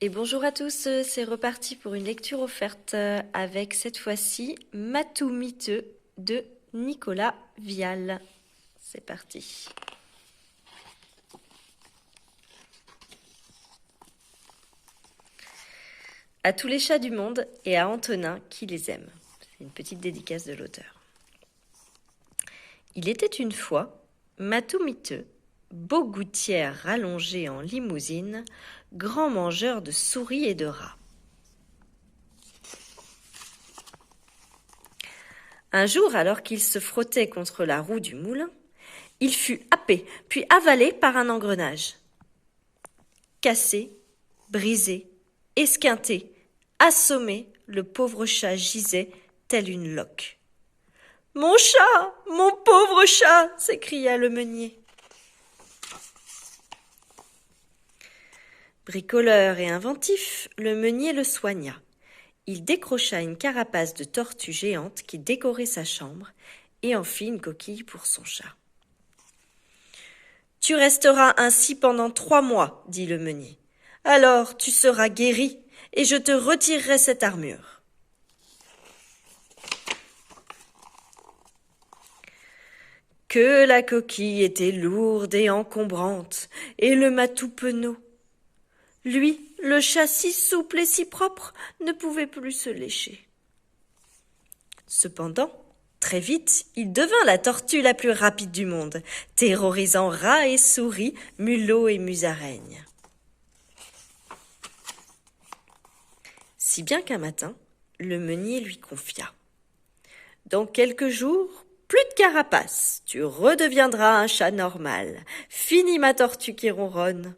Et bonjour à tous, c'est reparti pour une lecture offerte avec cette fois-ci Matou miteux de Nicolas Vial. C'est parti. À tous les chats du monde et à Antonin qui les aime. C'est une petite dédicace de l'auteur. Il était une fois Matou miteux, beau gouttière rallongé en limousine, grand mangeur de souris et de rats. Un jour, alors qu'il se frottait contre la roue du moulin, il fut happé, puis avalé par un engrenage. Cassé, brisé, esquinté, assommé, le pauvre chat gisait tel une loque. « Mon chat, mon pauvre chat !» s'écria le meunier. Bricoleur et inventif, le meunier le soigna. Il décrocha une carapace de tortue géante qui décorait sa chambre et en fit une coquille pour son chat. « Tu resteras ainsi pendant 3 mois, dit le meunier. Alors tu seras guéri et je te retirerai cette armure. » Que la coquille était lourde et encombrante, et le matou penaud. Lui, le chat si souple et si propre, ne pouvait plus se lécher. Cependant, très vite, il devint la tortue la plus rapide du monde, terrorisant rats et souris, mulots et musaraignes. Si bien qu'un matin, le meunier lui confia. « Dans quelques jours, plus de carapace, tu redeviendras un chat normal. Fini ma tortue qui ronronne. »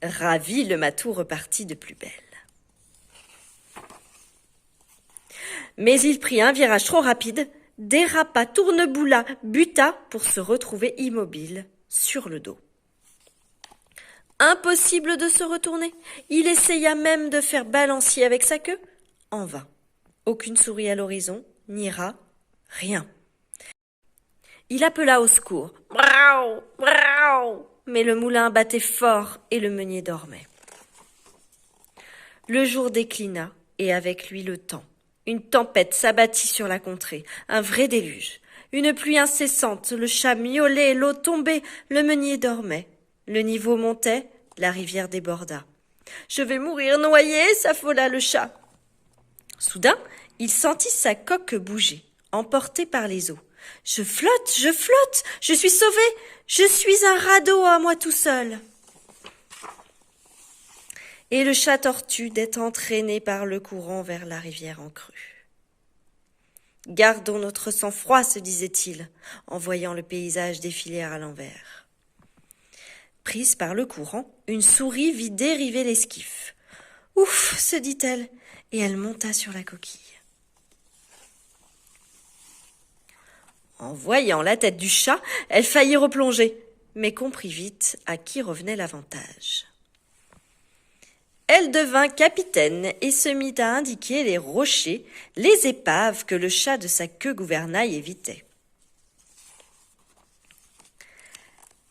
Ravi, le matou repartit de plus belle. Mais il prit un virage trop rapide, dérapa, tourneboula, buta pour se retrouver immobile, sur le dos. Impossible de se retourner. Il essaya même de faire balancier avec sa queue. En vain. Aucune souris à l'horizon, ni rat, rien. Il appela au secours. Braou, braou. Mais le moulin battait fort et le meunier dormait. Le jour déclina et avec lui le temps. Une tempête s'abattit sur la contrée, un vrai déluge. Une pluie incessante, le chat miaulait, l'eau tombait, le meunier dormait. Le niveau montait, la rivière déborda. « Je vais mourir noyé !» s'affola le chat. Soudain, il sentit sa coque bouger, emporté par les eaux. « Je flotte, je suis sauvé, je suis un radeau à moi tout seul. » Et le chat tortue d'être entraîné par le courant vers la rivière en crue. « Gardons notre sang-froid, se disait-il, en voyant le paysage défiler à l'envers. Prise par le courant, une souris vit dériver l'esquif. « Ouf !» se dit-elle, et elle monta sur la coquille. En voyant la tête du chat, elle faillit replonger, mais comprit vite à qui revenait l'avantage. Elle devint capitaine et se mit à indiquer les rochers, les épaves que le chat de sa queue gouvernail évitait.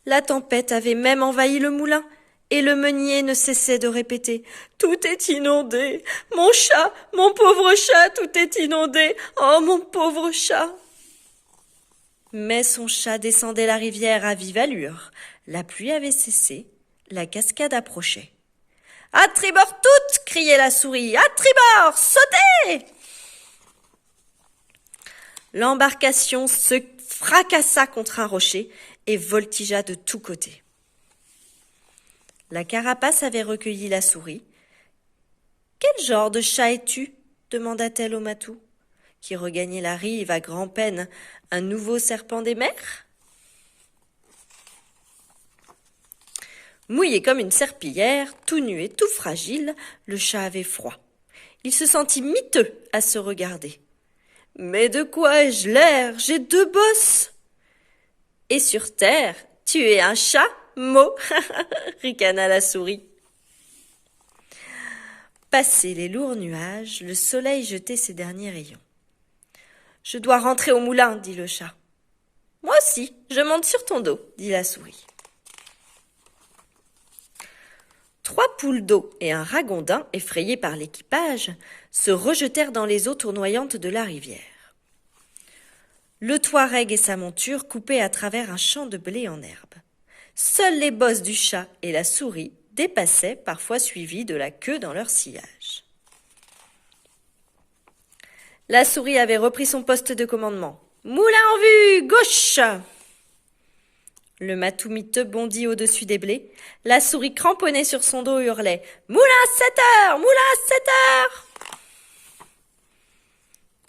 La tempête avait même envahi le moulin, et le meunier ne cessait de répéter « Tout est inondé, mon chat, mon pauvre chat, tout est inondé, oh mon pauvre chat !» Mais son chat descendait la rivière à vive allure. La pluie avait cessé, la cascade approchait. « À tribord toutes !» criait la souris. « À tribord, sautez !» L'embarcation se fracassa contre un rocher et voltigea de tous côtés. La carapace avait recueilli la souris. « Quel genre de chat es-tu » demanda-t-elle au matou, qui regagnait la rive à grand-peine, un nouveau serpent des mers. Mouillé comme une serpillière, tout nu et tout fragile, le chat avait froid. Il se sentit miteux à se regarder. « Mais de quoi ai-je l'air ? J'ai 2 bosses !»« Et sur terre, tu es un chat, Mo !» ricana la souris. Passés les lourds nuages, le soleil jetait ses derniers rayons. « Je dois rentrer au moulin, » dit le chat. « Moi aussi, je monte sur ton dos, » dit la souris. 3 poules d'eau et un ragondin, effrayés par l'équipage, se rejetèrent dans les eaux tournoyantes de la rivière. Le Touareg et sa monture coupaient à travers un champ de blé en herbe. Seules les bosses du chat et la souris dépassaient, parfois suivies de la queue dans leur sillage. La souris avait repris son poste de commandement. « Moulin en vue, gauche !» Le matou miteux bondit au-dessus des blés. La souris cramponnée sur son dos hurlait « Moulin à 7 heures! Moulin à 7 heures !»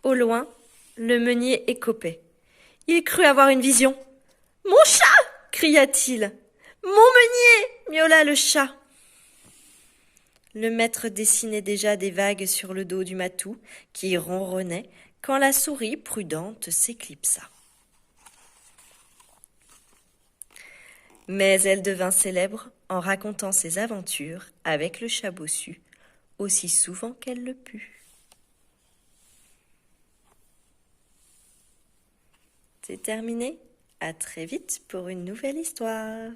Au loin, le meunier écopait. Il crut avoir une vision. « Mon chat !» cria-t-il. « Mon meunier !» miaula le chat. Le maître dessinait déjà des vagues sur le dos du matou, qui ronronnait, quand la souris prudente s'éclipsa. Mais elle devint célèbre en racontant ses aventures avec le chat bossu, aussi souvent qu'elle le put. C'est terminé. À très vite pour une nouvelle histoire.